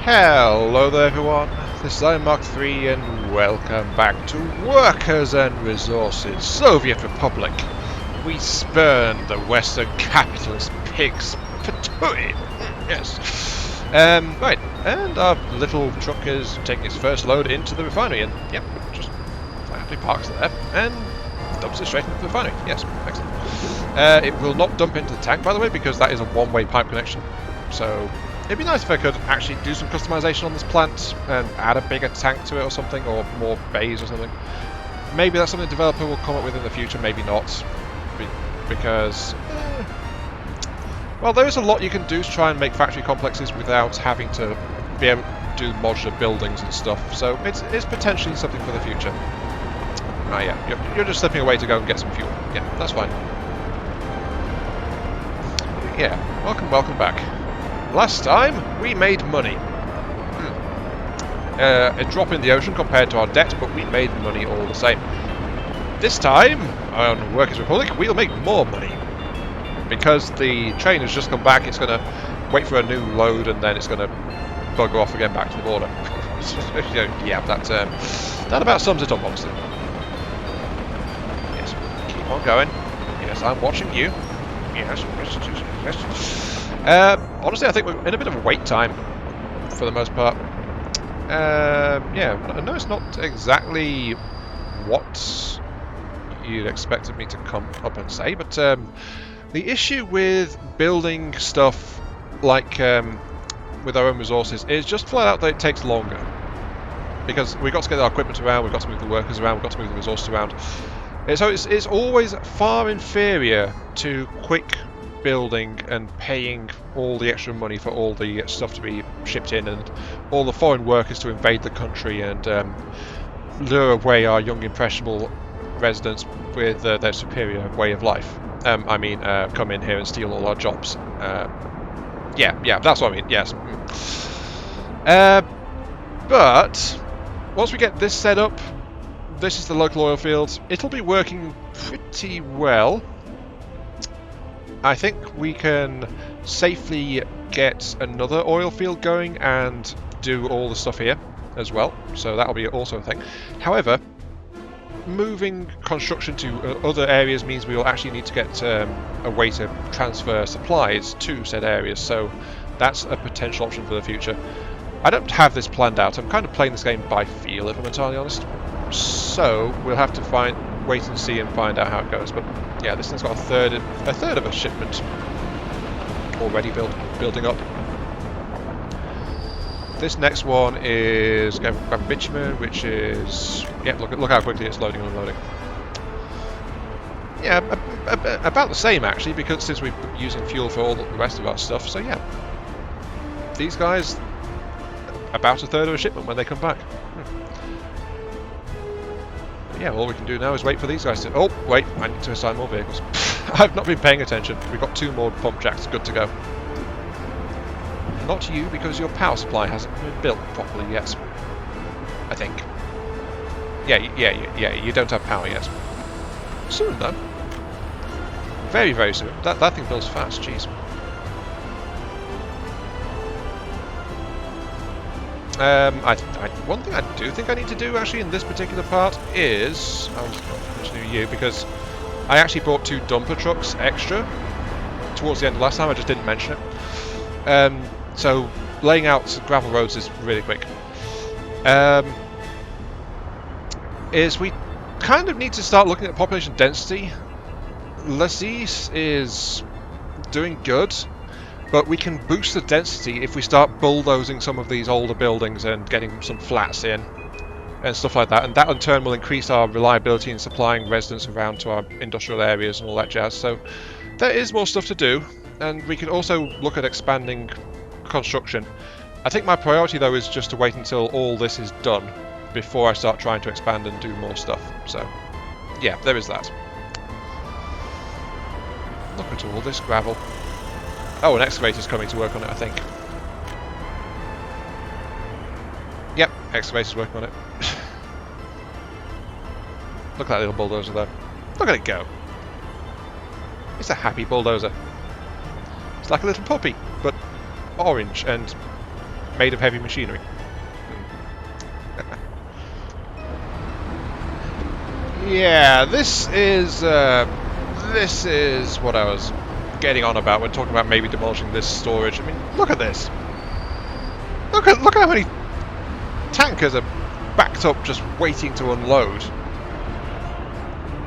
Hello there everyone, this is Mark III and welcome back to Workers and Resources, Soviet Republic. We spurn the Western capitalist pigs for doing. Yes. Right, and our little truck is taking its first load into the refinery and, yep, just happily parks there and dumps it straight into the refinery. Yes, excellent. It will not dump into the tank, by the way, because that is a one-way pipe connection. So it'd be nice if I could actually do some customization on this plant and add a bigger tank to it or something, or more bays or something. Maybe that's something the developer will come up with in the future, maybe not. Because, well, there is a lot you can do to try and make factory complexes without having to be able to do modular buildings and stuff. So it's potentially something for the future. Ah, yeah, you're just slipping away to go and get some fuel. Yeah, that's fine. Yeah, welcome back. Last time, we made money. A drop in the ocean compared to our debt, but we made money all the same. This time, on Workers' Republic, we'll make more money. Because the train has just come back, it's going to wait for a new load, and then it's going to bugger off again back to the border. Yeah, that about sums it up, honestly. Yes, keep on going. Yes, I'm watching you. Yes. Honestly, I think we're in a bit of a wait time, for the most part. Yeah, I know it's not exactly what you'd expected me to come up and say, but the issue with building stuff like with our own resources is just flat out that it takes longer. Because we've got to get our equipment around, we've got to move the workers around, we've got to move the resources around. So it's always far inferior to quick building and paying all the extra money for all the stuff to be shipped in and all the foreign workers to invade the country and lure away our young impressionable residents with their superior way of life. I mean, come in here and steal all our jobs. Yeah, that's what I mean, yes. But once we get this set up, this is the local oil field, it'll be working pretty well. I think we can safely get another oil field going and do all the stuff here as well, so that'll be also a thing. However, moving construction to other areas means we will actually need to get a way to transfer supplies to said areas, so that's a potential option for the future. I don't have this planned out, I'm kind of playing this game by feel, if I'm entirely honest. So we'll have to wait and see and find out how it goes. But yeah, this thing's got a third of a shipment already building up. This next one is going to grab bitumen, which is, yeah, look how quickly it's loading and unloading. Yeah, about the same actually, because since we're using fuel for all the rest of our stuff. So yeah, these guys about a third of a shipment when they come back. Yeah, all we can do now is wait for these guys to... Oh, wait, I need to assign more vehicles. I've not been paying attention. We've got 2 more pump jacks, good to go. Not you, because your power supply hasn't been built properly yet. I think. Yeah, you don't have power yet. Soon, though. Very, very soon. That thing builds fast, jeez. One thing I do think I need to do actually in this particular part is, I'll mention you because I actually bought 2 dumper trucks extra towards the end of last time. I just didn't mention it. So laying out gravel roads is really quick. Is we kind of need to start looking at population density. Laziz is doing good. But we can boost the density if we start bulldozing some of these older buildings and getting some flats in and stuff like that. And that in turn will increase our reliability in supplying residents around to our industrial areas and all that jazz. So there is more stuff to do. And we could also look at expanding construction. I think my priority though is just to wait until all this is done before I start trying to expand and do more stuff. So yeah, there is that. Look at all this gravel. Oh, an excavator's coming to work on it, I think. Yep, excavator's working on it. Look at that little bulldozer there. Look at it go. It's a happy bulldozer. It's like a little puppy, but orange and made of heavy machinery. Yeah, this is what I was getting on about when talking about maybe demolishing this storage. I mean, look at this. Look how many tankers are backed up just waiting to unload.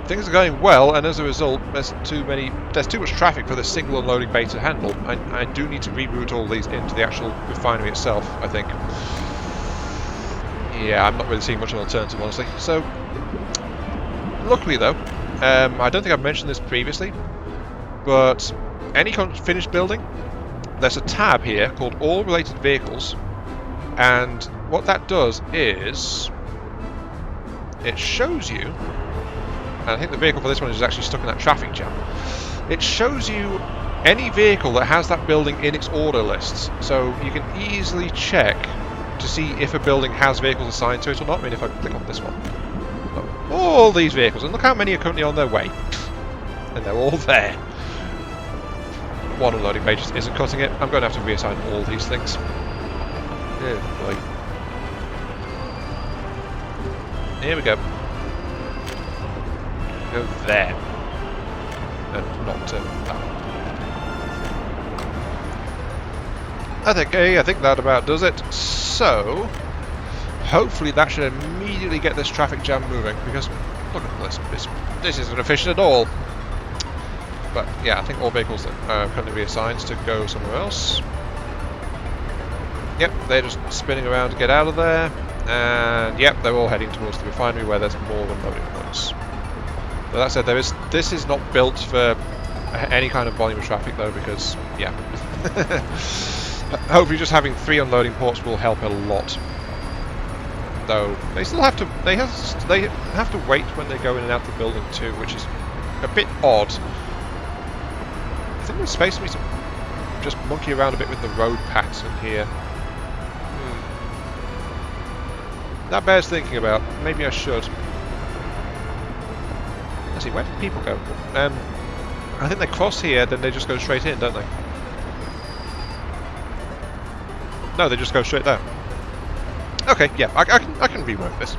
Things are going well, and as a result, there's too much traffic for the single unloading bay to handle. I do need to reroute all these into the actual refinery itself, I think. Yeah, I'm not really seeing much of an alternative, honestly. So, luckily though, I don't think I've mentioned this previously, but any finished building, there's a tab here called All Related Vehicles, and what that does is it shows you, and I think the vehicle for this one is actually stuck in that traffic jam, it shows you any vehicle that has that building in its order lists, so you can easily check to see if a building has vehicles assigned to it or not. I mean, if I click on this one, all these vehicles, and look how many are currently on their way, and they're all there. One unloading bay just isn't cutting it. I'm going to have to reassign all these things. Oh boy. Here we go. Go there. And not that one. I think that about does it. So, hopefully that should immediately get this traffic jam moving, because look at this isn't efficient at all. But yeah, I think all vehicles that are currently reassigned to go somewhere else. Yep, they're just spinning around to get out of there, and yep, they're all heading towards the refinery where there's more unloading points. But that said, this is not built for any kind of volume of traffic though, because yeah, hopefully just having 3 unloading ports will help a lot. Though they still have to they have to wait when they go in and out the building too, which is a bit odd. I think there's space for me to just monkey around a bit with the road pattern here. That bears thinking about. Maybe I should. Let's see, where did people go? I think they cross here, then they just go straight in, don't they? No, they just go straight there. Okay, yeah, I can rework this.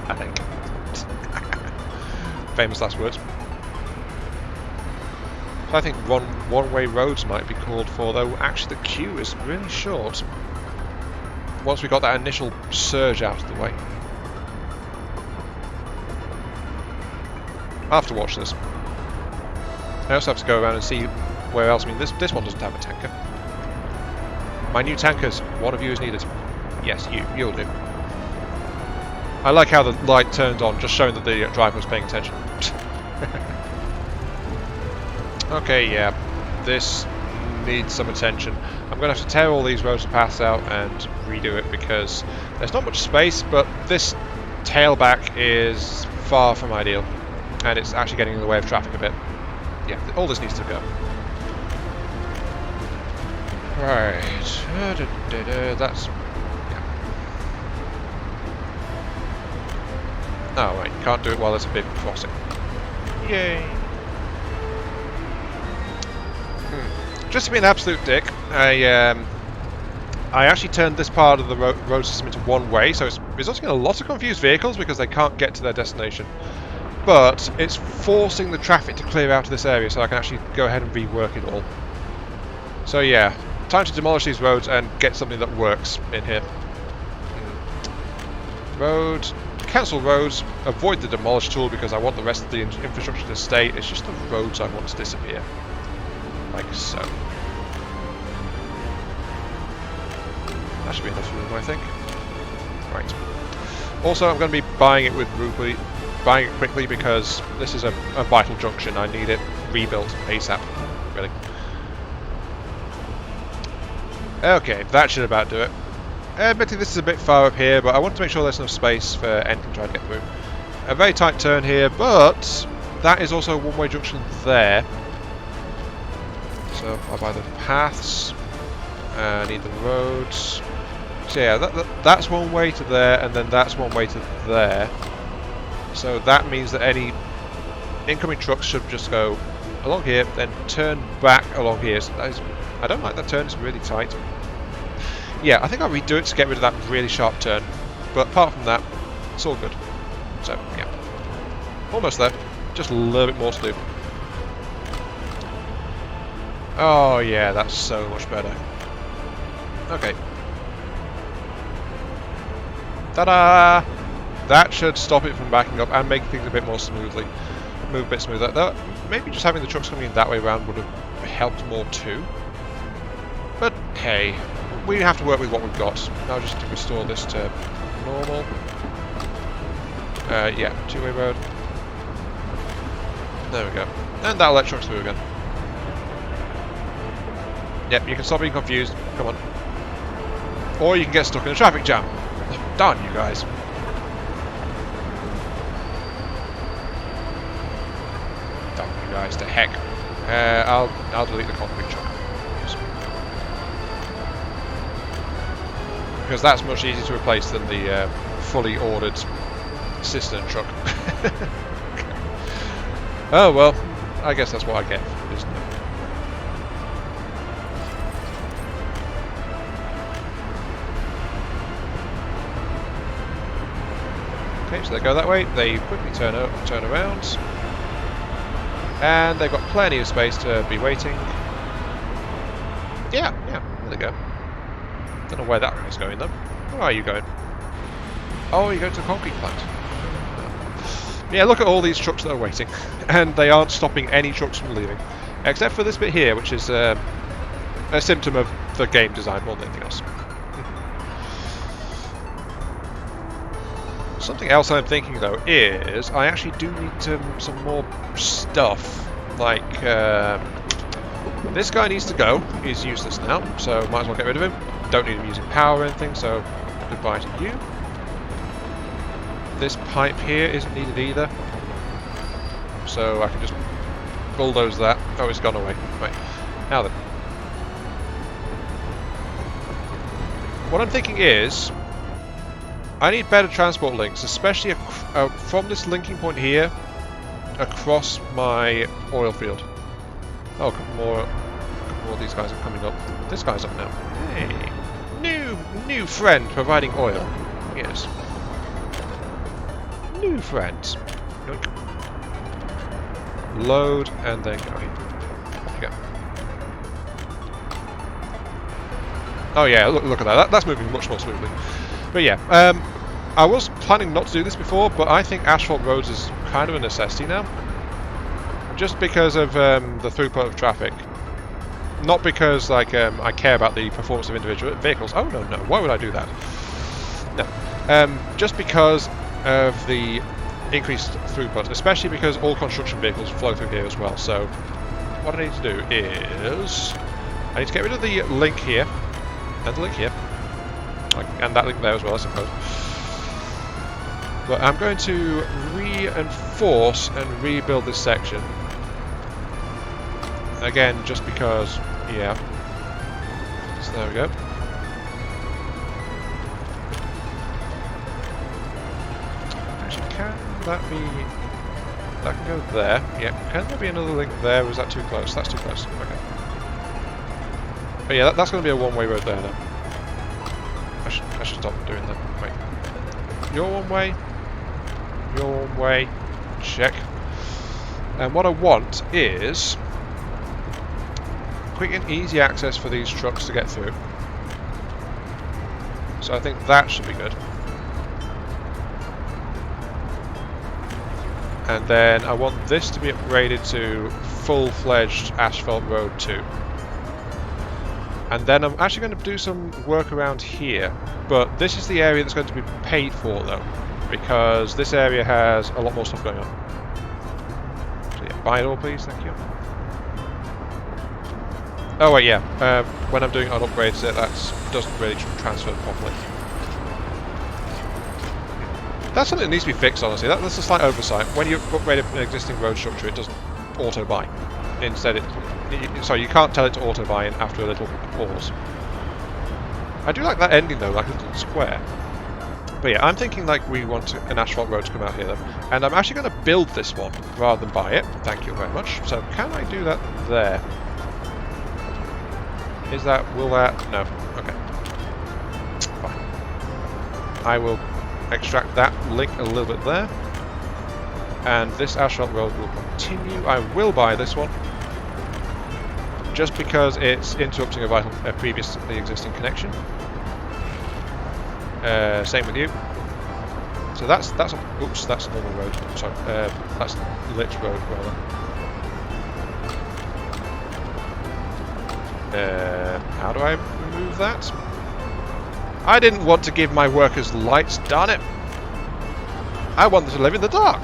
I think. Famous last words. So I think one-way roads might be called for, though actually the queue is really short. Once we got that initial surge out of the way. I'll have to watch this. I also have to go around and see where else. I mean, this one doesn't have a tanker. My new tankers, one of you is needed. Yes, you'll do. I like how the light turned on, just showing that the driver was paying attention. Okay, yeah, this needs some attention. I'm going to have to tear all these roads and paths out and redo it because there's not much space, but this tailback is far from ideal, and it's actually getting in the way of traffic a bit. Yeah, all this needs to go. Right, that's... yeah. Oh wait, can't do it while there's a big crossing. Yay! Just to be an absolute dick, I actually turned this part of the road system into one way, so it's resulting in a lot of confused vehicles because they can't get to their destination. But it's forcing the traffic to clear out of this area so I can actually go ahead and rework it all. So yeah, time to demolish these roads and get something that works in here. Road, cancel roads, avoid the demolish tool because I want the rest of the infrastructure to stay. It's just the roads I want to disappear. Like so. That should be enough room, I think. Right. Also, I'm going to be buying it quickly because this is a vital junction. I need it rebuilt ASAP. Really. Okay, that should about do it. Admittedly, this is a bit far up here, but I want to make sure there's enough space for anything to try to get through. A very tight turn here, but that is also a one-way junction there. So I'll buy the paths. I need the roads. So yeah, that's one way to there, and then that's one way to there. So that means that any incoming trucks should just go along here, then turn back along here. So I don't like that turn, it's really tight. yeah, I think I'll redo it to get rid of that really sharp turn. But apart from that, it's all good. So, yeah. Almost there. Just a little bit more to do. Oh, yeah, that's so much better. Okay. Ta-da! That should stop it from backing up and make things a bit more smoothly. Move a bit smoother. Though, maybe just having the trucks coming in that way around would have helped more too. But hey, we have to work with what we've got. Now just to restore this to normal. Yeah, two-way road. There we go. And that'll let trucks through again. Yep, you can stop being confused. Come on. Or you can get stuck in a traffic jam. Darn you guys. Darn you guys to heck. I'll delete the concrete truck. Because that's much easier to replace than the fully ordered cistern truck. Oh well, I guess that's what I get, isn't it? Okay, so they go that way, they quickly turn around, and they've got plenty of space to be waiting. Yeah, there they go. Don't know where that guy's going though. Where are you going? Oh, you're going to the concrete plant. Yeah, look at all these trucks that are waiting, and they aren't stopping any trucks from leaving, except for this bit here, which is a symptom of the game design more than anything else. Something else I'm thinking though is I actually do need some more stuff. Like this guy needs to go. He's useless now, so might as well get rid of him. Don't need him using power or anything, so goodbye to you. This pipe here isn't needed either, so I can just bulldoze that. Oh, it's gone away. Right, now then. What I'm thinking is, I need better transport links, especially from this linking point here, across my oil field. Oh, a couple more of these guys are coming up. This guy's up now. Hey, new friend providing oil. Yes. New friends. Yoink. Load and then go. There you go. Oh yeah, look at that. That's moving much more smoothly. But yeah, I was planning not to do this before, but I think asphalt roads is kind of a necessity now. Just because of the throughput of traffic. Not because like I care about the performance of individual vehicles. Oh no, why would I do that? No. Just because of the increased throughput, especially because all construction vehicles flow through here as well. So what I need to do is I need to get rid of the link here and the link here, and that link there as well, I suppose. But I'm going to reinforce and rebuild this section again, just because, yeah. So there we go. Can that be... that can go there. Yeah. Can there be another link there, or is that too close? That's too close. Okay. But yeah, that's going to be a one-way road there then. I should stop doing that. Wait. You're one way. You're one way. Check. And what I want is quick and easy access for these trucks to get through. So I think that should be good. And then I want this to be upgraded to full-fledged asphalt road too. And then I'm actually going to do some work around here, but this is the area that's going to be paid for though, because this area has a lot more stuff going on. So yeah, buy it all please, thank you. Oh wait, yeah, when I'm doing on upgrades that doesn't really transfer properly. That's something that needs to be fixed, honestly. That's a slight oversight. When you upgrade an existing road structure, it doesn't auto-buy. Instead, sorry, you can't tell it to auto-buy in after a little pause. I do like that ending, though, like a little square. But yeah, I'm thinking like we want an asphalt road to come out here, though. And I'm actually going to build this one, rather than buy it. Thank you very much. So, can I do that there? Is that... will that... no. Okay. I will extract that link a little bit there. And this asphalt road will continue. I will buy this one, just because it's interrupting a previously existing connection. Same with you. So that's oops, that's a normal road. Sorry, that's lit road rather. How do I remove that? I didn't want to give my workers lights, darn it! I want them to live in the dark.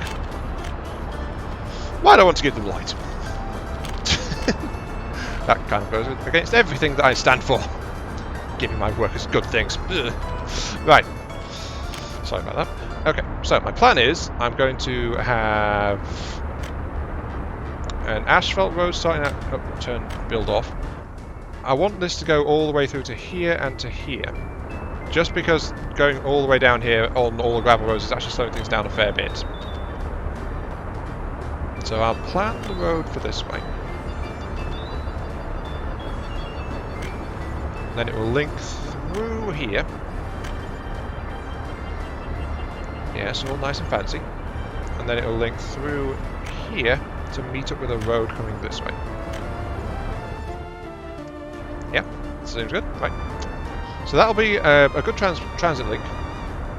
Why do I want to give them light? That kind of goes against everything that I stand for. Giving my workers good things. Ugh. Right. Sorry about that. Okay, so my plan is I'm going to have an asphalt road starting at build off. I want this to go all the way through to here and to here. Just because going all the way down here on all the gravel roads is actually slowing things down a fair bit. So I'll plan the road for this way. Then it will link through here. Yes, all nice and fancy. And then it will link through here to meet up with a road coming this way. Yeah, seems good. Right. So that'll be a good transit link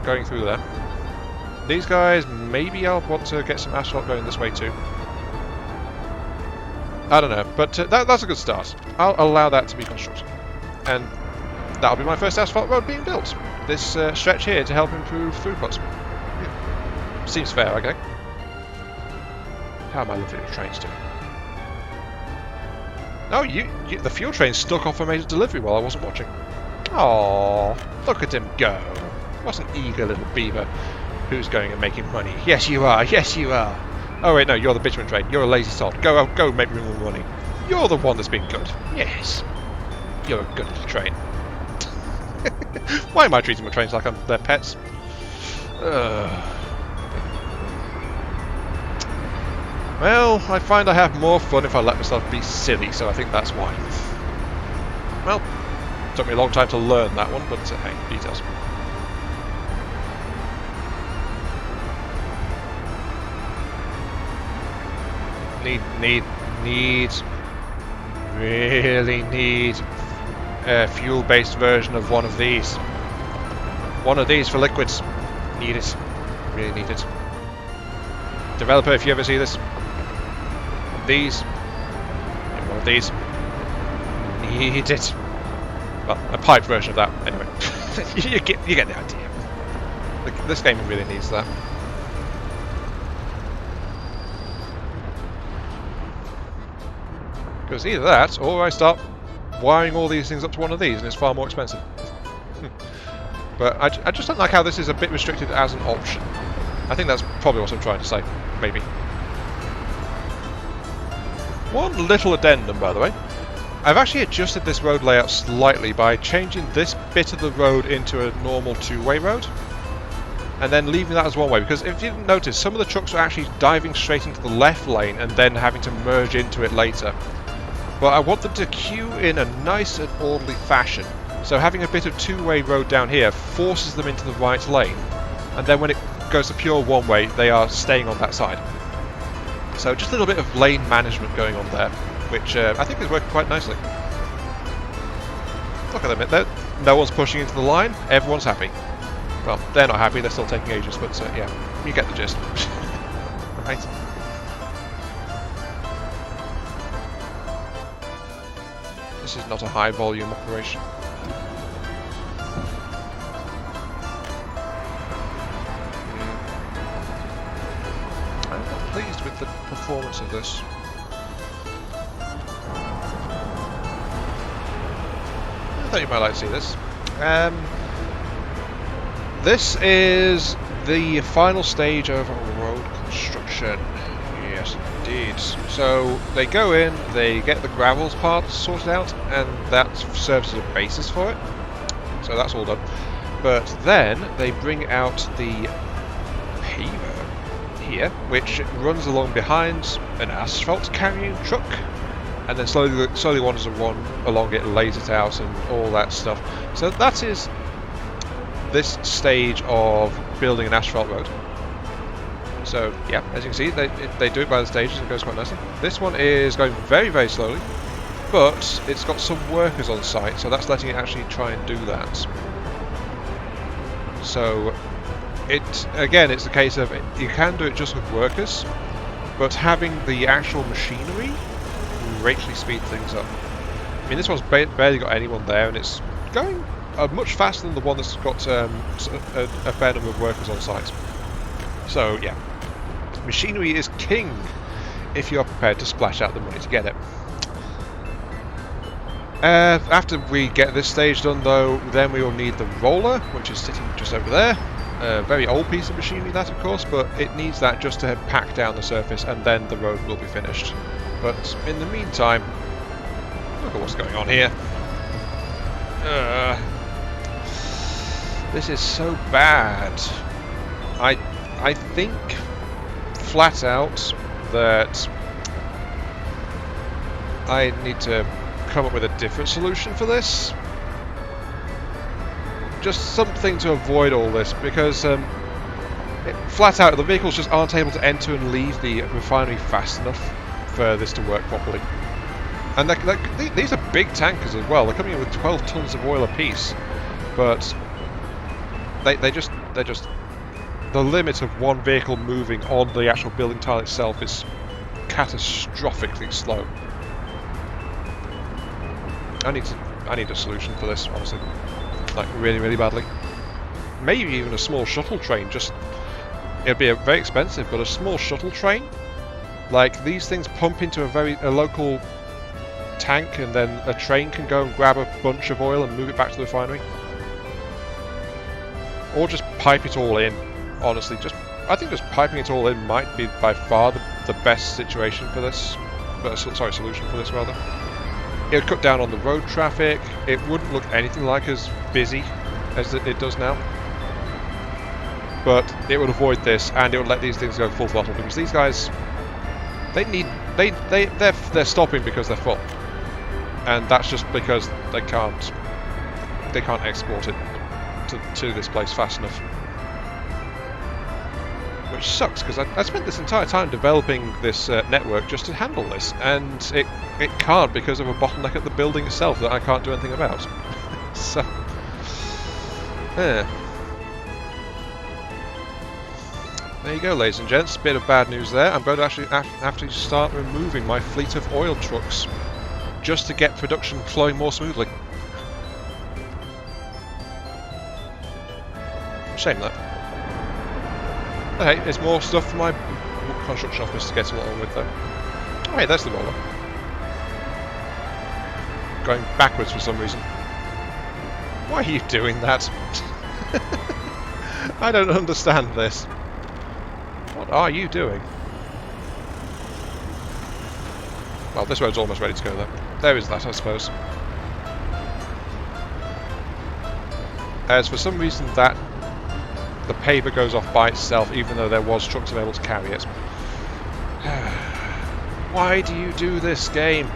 going through there. These guys, maybe I'll want to get some asphalt going this way too. I don't know, but that's a good start. I'll allow that to be constructed. And that'll be my first asphalt road being built. This stretch here to help improve throughput. Seems fair, I think. How am I looking at the trains doing? Oh, the fuel train stuck off a major delivery while I wasn't watching. Oh, look at him go. What an eager little beaver who's going and making money. Yes, you are. Yes, you are. Oh, wait, no, you're the bitumen train. You're a lazy sod. Go make me more money. You're the one that's been good. Yes. You're a good little train. Why am I treating my trains like I'm their pets? Well, I find I have more fun if I let myself be silly, so I think that's why. Well, took me a long time to learn that one, but hey, details. Really need a fuel-based version of one of these. One of these for liquids. Need it. Really need it. Developer, if you ever see this, these, one of these, need it. Well, a piped version of that, anyway. you get the idea. This game really needs that. Because either that, or I start wiring all these things up to one of these, and it's far more expensive. But I just don't like how this is a bit restricted as an option. I think that's probably what I'm trying to say, maybe. One little addendum, by the way. I've actually adjusted this road layout slightly by changing this bit of the road into a normal two-way road, and then leaving that as one way, because if you didn't notice, some of the trucks are actually diving straight into the left lane and then having to merge into it later. But I want them to queue in a nice and orderly fashion, so having a bit of two-way road down here forces them into the right lane, and then when it goes to pure one-way, they are staying on that side. So just a little bit of lane management going on there, which I think is working quite nicely. Look at them, no one's pushing into the line, everyone's happy. Well, they're not happy, they're still taking ages, but yeah, you get the gist. Right. This is not a high volume operation. I'm not pleased with the performance of this. I thought you might like to see this. This is the final stage of road construction. Yes, indeed. So they go in, they get the gravels part sorted out, and that serves as a basis for it. So that's all done. But then they bring out the paver here, which runs along behind an asphalt carrying truck, and then slowly wanders along it, lays it out, and all that stuff. So that is this stage of building an asphalt road. So yeah, as you can see, they do it by the stages and it goes quite nicely. This one is going very, very slowly, but it's got some workers on site, so that's letting it actually try and do that. So it's a case of you can do it just with workers, but having the actual machinery greatly speed things up. I mean, this one's barely got anyone there, and it's going much faster than the one that's got a fair number of workers on site. So yeah, machinery is king if you're prepared to splash out the money to get it. After we get this stage done though, then we will need the roller, which is sitting just over there. A very old piece of machinery that, of course, but it needs that just to pack down the surface, and then the road will be finished. But in the meantime, look at what's going on here. This is so bad. I think flat out that I need to come up with a different solution for this. Just something to avoid all this, because flat out the vehicles just aren't able to enter and leave the refinery fast enough for this to work properly. And these are big tankers as well. They're coming in with 12 tons of oil apiece, but they're just the limit of one vehicle moving on the actual building tile itself is catastrophically slow. I need a solution for this, honestly, like really, really badly. Maybe even a small shuttle train. It'd be very expensive, but a small shuttle train, like these things pump into a local tank, and then a train can go and grab a bunch of oil and move it back to the refinery, or just pipe it all in. Honestly, I think just piping it all in might be by far the best situation for this. Solution for this rather. It would cut down on the road traffic. It wouldn't look anything like as busy as it does now, but it would avoid this, and it would let these things go full throttle, because these guys, they're stopping because they're full, and that's just because they can't export it to this place fast enough. Which sucks, because I spent this entire time developing this network just to handle this, and it can't because of a bottleneck at the building itself that I can't do anything about. So, there you go, ladies and gents. Bit of bad news there. I'm going to actually have to start removing my fleet of oil trucks just to get production flowing more smoothly. Shame that. Okay, there's more stuff for my construction office to get along with, though. Oh, hey, there's the roller. Going backwards for some reason. Why are you doing that? I don't understand this. What are you doing? Well, this road's almost ready to go, though. There is that, I suppose. As for some reason that the paver goes off by itself, even though there was trucks available to carry it. Why do you do this game?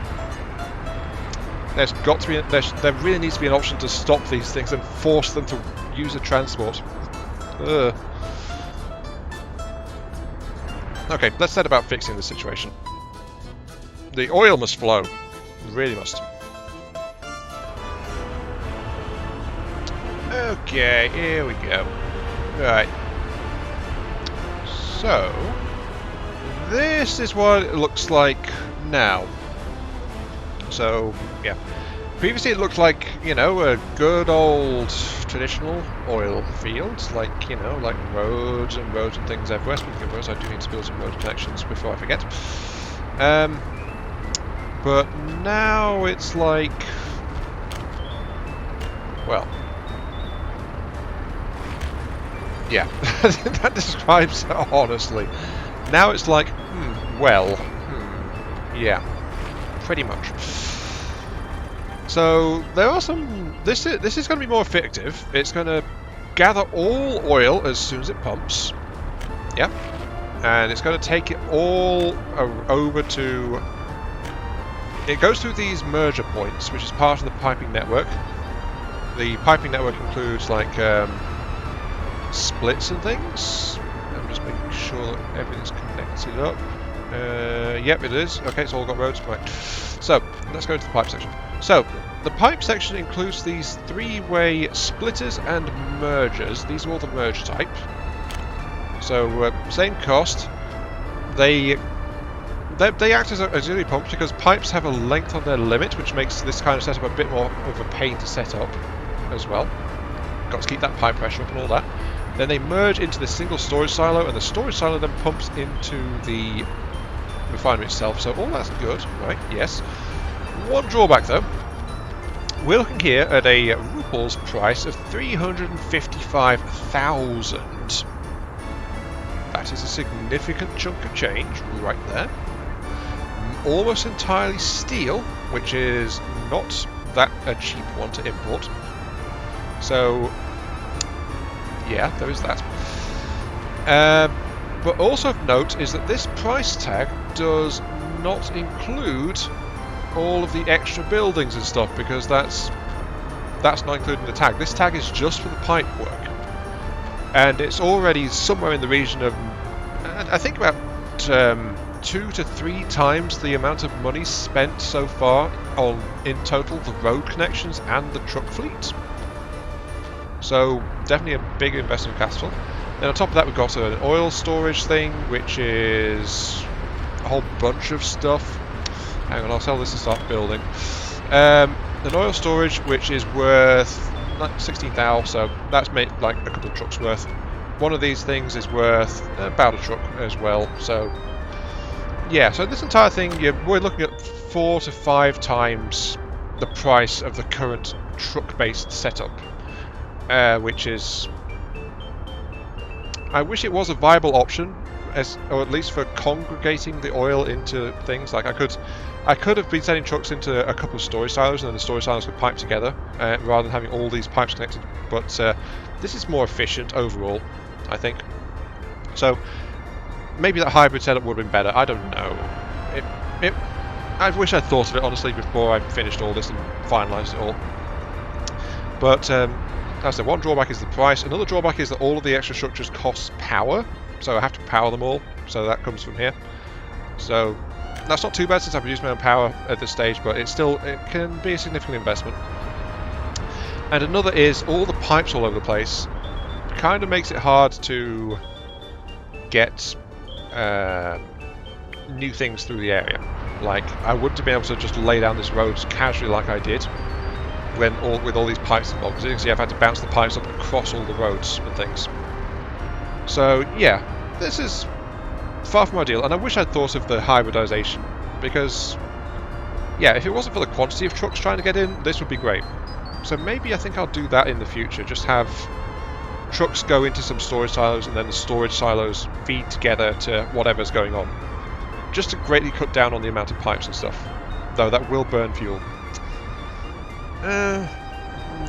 There's got to be there really needs to be an option to stop these things and force them to use a transport. Ugh. Okay, let's set about fixing this situation. The oil must flow. It really must. Okay, here we go. Right. So, this is what it looks like now. So, yeah. Previously it looked like, you know, a good old traditional oil field, like, you know, like roads and things everywhere. Speaking of roads, I do need to build some road connections before I forget. But now it's like, well, yeah, that describes it honestly. Now it's like, yeah, pretty much. So there are some. This is going to be more effective. It's going to gather all oil as soon as it pumps. Yeah, and it's going to take it all over to. It goes through these merger points, which is part of the piping network. The piping network includes like splits and things. I'm just making sure that everything's connected up. Yep, it is. Okay, it's all got roads. Right. So, let's go to the pipe section. So, the pipe section includes these three-way splitters and mergers. These are all the merge type. So, same cost. They act as auxiliary pumps because pipes have a length on their limit, which makes this kind of setup a bit more of a pain to set up as well. Got to keep that pipe pressure up and all that. Then they merge into the single storage silo, and the storage silo then pumps into the refinery itself. So all that's good, right? Yes. One drawback though. We're looking here at a ruple's price of 355,000. That is a significant chunk of change right there. Almost entirely steel, which is not that a cheap one to import. So, yeah, there is that. But also of note is that this price tag does not include all of the extra buildings and stuff, because that's not included in the tag. This tag is just for the pipe work, and it's already somewhere in the region of, I think, about 2 to 3 times the amount of money spent so far on, in total, the road connections and the truck fleet. So definitely a big investment capital. Then on top of that, we've got an oil storage thing, which is a whole bunch of stuff. Hang on, I'll sell this and start building. An oil storage which is worth 16,000, so that's made like a couple of trucks worth. One of these things is worth about a truck as well. So yeah, so this entire thing, we're looking at 4 to 5 times the price of the current truck-based setup, which is, I wish it was a viable option, or at least for congregating the oil into things. Like I could have been sending trucks into a couple of storage silos, and then the storage silos could pipe together rather than having all these pipes connected. But this is more efficient overall, I think. So maybe that hybrid setup would have been better. I don't know. I wish I'd thought of it honestly before I finished all this and finalised it all. But that's the one drawback is the price. Another drawback is that all of the extra structures cost power, so I have to power them all. So that comes from here. So that's not too bad since I produce my own power at this stage, but it can be a significant investment. And another is all the pipes all over the place kind of makes it hard to get new things through the area. Like, I wouldn't have been able to just lay down this road casually like I did with all these pipes involved, because I've had to bounce the pipes up across all the roads and things. So yeah, this is far from ideal, and I wish I'd thought of the hybridization, because yeah, if it wasn't for the quantity of trucks trying to get in, this would be great. So maybe I think I'll do that in the future, just have trucks go into some storage silos and then the storage silos feed together to whatever's going on, just to greatly cut down on the amount of pipes and stuff, though that will burn fuel.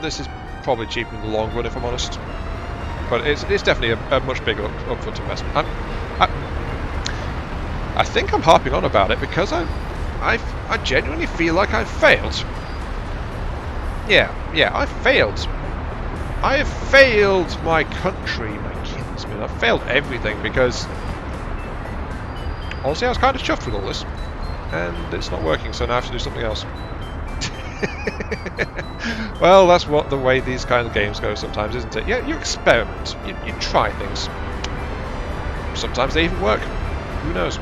This is probably cheaper in the long run, if I'm honest, but it's definitely a much bigger upfront investment. I think I'm harping on about it because I genuinely feel like I've failed. Yeah, I failed. I have failed my country, my kinsmen. I've failed everything because honestly I was kind of chuffed with all this, and it's not working, so now I have to do something else. Well, that's the way these kind of games go sometimes, isn't it? Yeah, you experiment, you try things. Sometimes they even work. Who knows?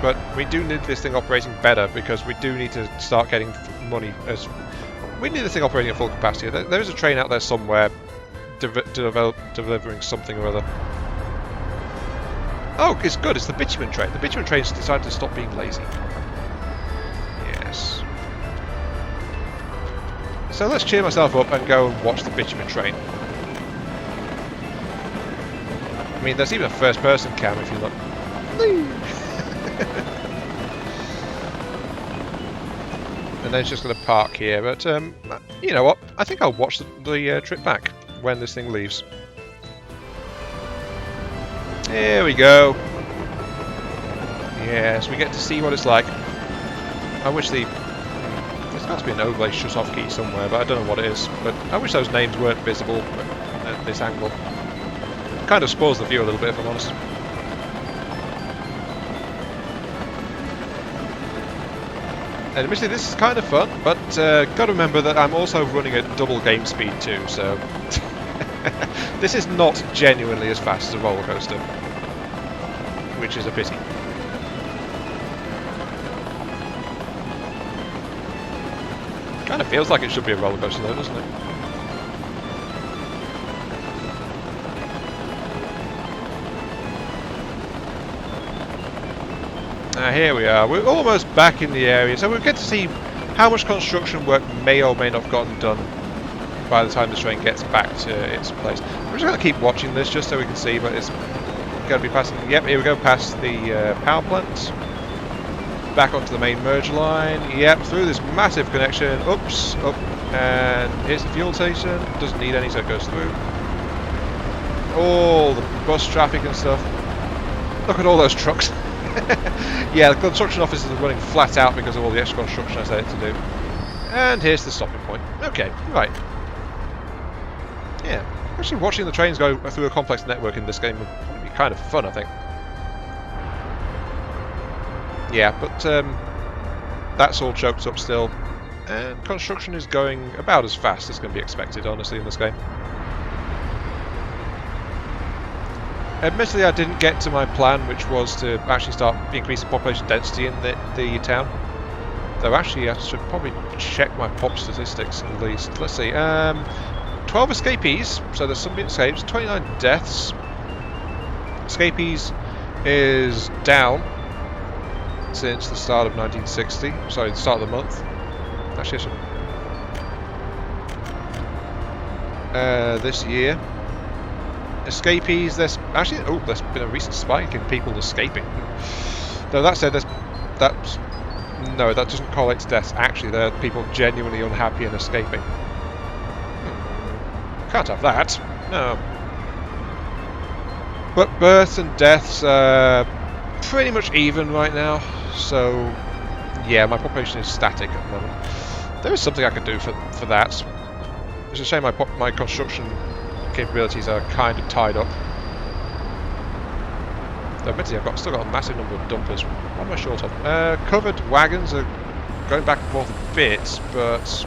But we do need this thing operating better, because we do need to start getting money. We need this thing operating at full capacity. There is a train out there somewhere delivering something or other. Oh, it's good. It's the bitumen train. The bitumen train's decided to stop being lazy. Yes. So let's cheer myself up and go and watch the bitumen train. I mean, there's even a first-person cam if you look. And then it's just going to park here, but you know what? I think I'll watch the trip back when this thing leaves. Here we go. Yes, we get to see what it's like. I wish there's got to be an overlay shut-off key somewhere, but I don't know what it is. But I wish those names weren't visible. But at this angle. Kind of spoils the view a little bit, if I'm honest. And admittedly, this is kind of fun, but got to remember that I'm also running at double game speed too, so this is not genuinely as fast as a roller coaster, which is a pity. Kind of feels like it should be a roller coaster though, doesn't it? Here we are. We're almost back in the area, so we'll get to see how much construction work may or may not have gotten done by the time the train gets back to its place. We're just going to keep watching this just so we can see, but it's going to be passing. Yep, here we go, past the power plant. Back onto the main merge line. Yep, through this massive connection. Oops, up, and here's the fuel station. Doesn't need any, so it goes through. All the bus traffic and stuff. Look at all those trucks. Yeah, the construction offices are running flat out because of all the extra construction I said to do. And here's the stopping point. Okay, right. Yeah, actually watching the trains go through a complex network in this game would probably be kind of fun, I think. Yeah, but that's all choked up still. And construction is going about as fast as can be expected, honestly, in this game. Admittedly, I didn't get to my plan, which was to actually start increasing population density in the town. Though actually, I should probably check my pop statistics at least. Let's see. 12 escapees, so there's some escapes. 29 deaths. Escapees is down since the start of 1960. Sorry, the start of the month. Actually, this year. Escapees, there's been a recent spike in people escaping. Though that said, that doesn't correlate to deaths. Actually, there are people genuinely unhappy and escaping. Can't have that. No. But births and deaths are pretty much even right now. So, yeah, my population is static at the moment. There is something I could do for that. It's a shame my construction capabilities are kind of tied up. Though admittedly, I've still got a massive number of dumpers. What am I short of? Covered wagons are going back and forth a bit, but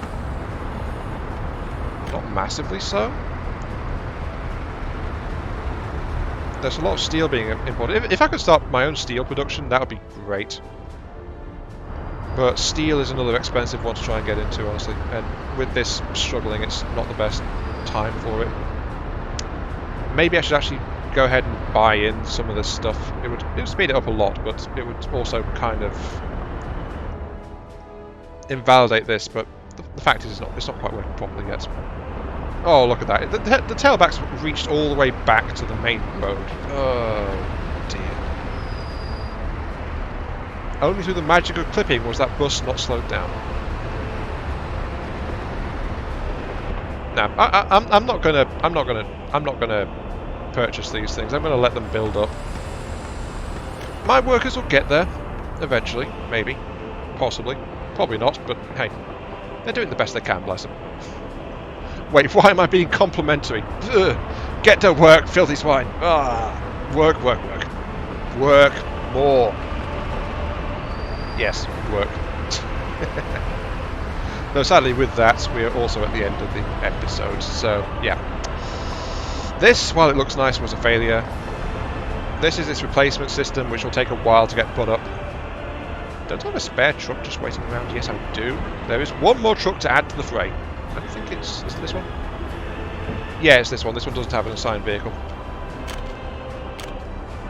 not massively so. There's a lot of steel being imported. If I could start my own steel production, that would be great. But steel is another expensive one to try and get into, honestly. And with this struggling, it's not the best time for it. Maybe I should actually go ahead and buy in some of this stuff. It would speed it up a lot, but it would also kind of invalidate this. But the fact is, it's not quite working properly yet. Oh, look at that! The tailbacks reached all the way back to the main road. Oh dear! Only through the magic of clipping was that bus not slowed down. Now, I'm not gonna purchase these things. I'm gonna let them build up. My workers will get there eventually, maybe, possibly, probably not. But hey, they're doing the best they can. Bless them. Wait, why am I being complimentary? Ugh. Get to work, filthy swine. Work, work, work, work more. Yes, work. Though sadly with that, we are also at the end of the episode, so yeah. This, while it looks nice, was a failure. This is its replacement system, which will take a while to get put up. Don't I have a spare truck just waiting around? Yes, I do. There is one more truck to add to the fray. I think is it this one? Yeah, it's this one. This one doesn't have an assigned vehicle.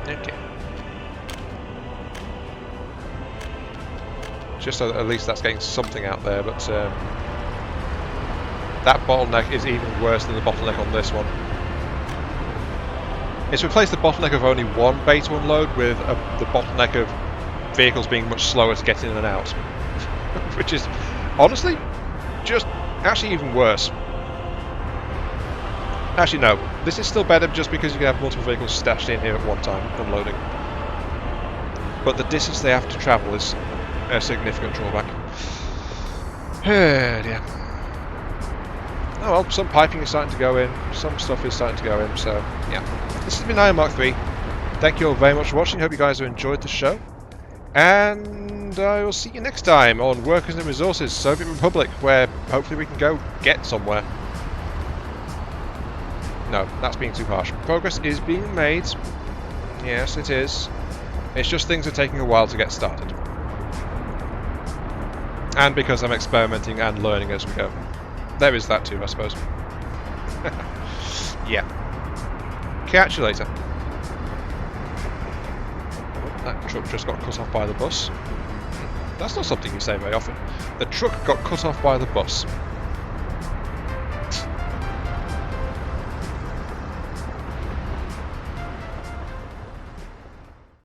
Okay. Just so that at least that's getting something out there, but that bottleneck is even worse than the bottleneck on this one. It's replaced the bottleneck of only one bay to unload with the bottleneck of vehicles being much slower to get in and out. Which is, honestly, just actually even worse. Actually no, this is still better just because you can have multiple vehicles stashed in here at one time, unloading. But the distance they have to travel is a significant drawback. Oh dear. Oh well, some piping is starting to go in, some stuff is starting to go in, so yeah. This has been Iron Mark 3. Thank you all very much for watching, hope you guys have enjoyed the show. And I will see you next time on Workers and Resources, Soviet Republic, where hopefully we can go get somewhere. No, that's being too harsh. Progress is being made. Yes, it is. It's just things are taking a while to get started. And because I'm experimenting and learning as we go. There is that too, I suppose. Yeah. Catch you later. Oh, that truck just got cut off by the bus. That's not something you say very often. The truck got cut off by the bus.